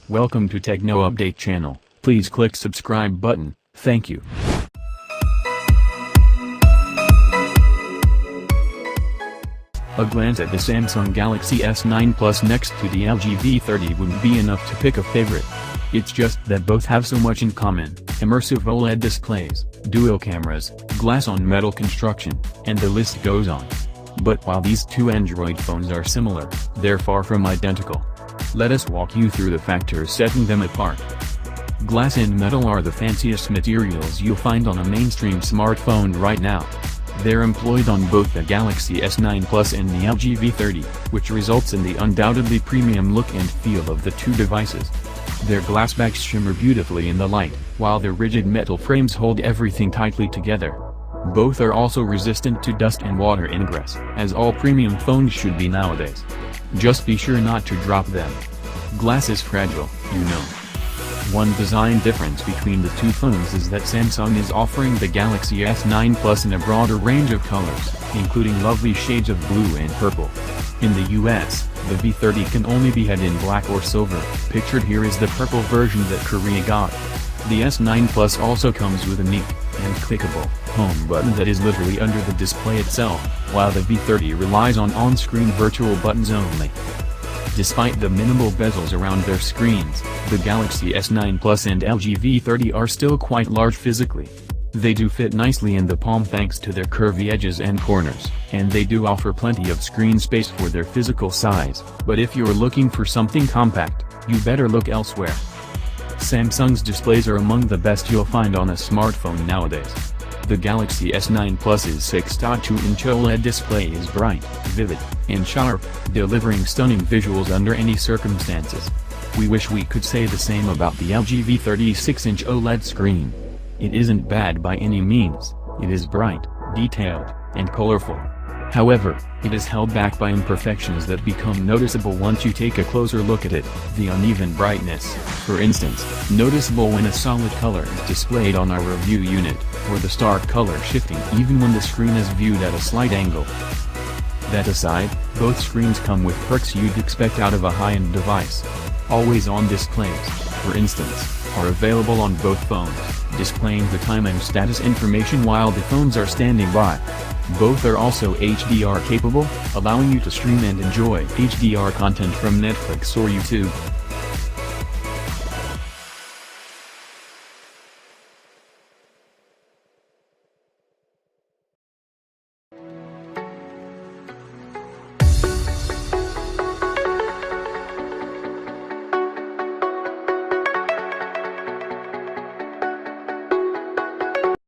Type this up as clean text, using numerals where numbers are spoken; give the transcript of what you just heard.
Welcome to Tecno Update channel. Please click subscribe button. Thank you. A glance at the Samsung Galaxy S9 Plus next to the LG V30 wouldn't be enough to pick a favorite. It's just that both have so much in common: immersive OLED displays, dual cameras, glass-on-metal construction, and the list goes on. But while these two Android phones are similar, they're far from identical. Let us walk you through the factors setting them apart. Glass and metal are the fanciest materials you'll find on a mainstream smartphone right now. They're employed on both the Galaxy S9 Plus and the LG V30, which results in the undoubtedly premium look and feel of the two devices. Their glass backs shimmer beautifully in the light, while their rigid metal frames hold everything tightly together. Both are also resistant to dust and water ingress, as all premium phones should be nowadays. Just be sure not to drop them. Glass is fragile, you know. One design difference between the two phones is that Samsung is offering the Galaxy S9 Plus in a broader range of colors, including lovely shades of blue and purple. In the US, the V30 can only be had in black or silver. Pictured here is the purple version that Korea got. The S9 Plus also comes with a neat and clickable home button that is literally under the display itself, while the V30 relies on on-screen virtual buttons only. Despite the minimal bezels around their screens, the Galaxy S9 Plus and LG V30 are still quite large physically. They do fit nicely in the palm thanks to their curvy edges and corners, and they do offer plenty of screen space for their physical size, but if you're looking for something compact, you better look elsewhere. Samsung's displays are among the best you'll find on a smartphone nowadays. The Galaxy S9 Plus's 6.2-inch OLED display is bright, vivid, and sharp, delivering stunning visuals under any circumstances. We wish we could say the same about the LG V30's 6-inch OLED screen. It isn't bad by any means, it is bright, detailed, and colorful. However, it is held back by imperfections that become noticeable once you take a closer look at it. The uneven brightness, for instance, noticeable when a solid color is displayed on our review unit, or the stark color shifting even when the screen is viewed at a slight angle. That aside, both screens come with perks you'd expect out of a high-end device. Always-on displays, for instance, are available on both phones, displaying the time and status information while the phones are standing by. Both are also HDR capable, allowing you to stream and enjoy HDR content from Netflix or YouTube.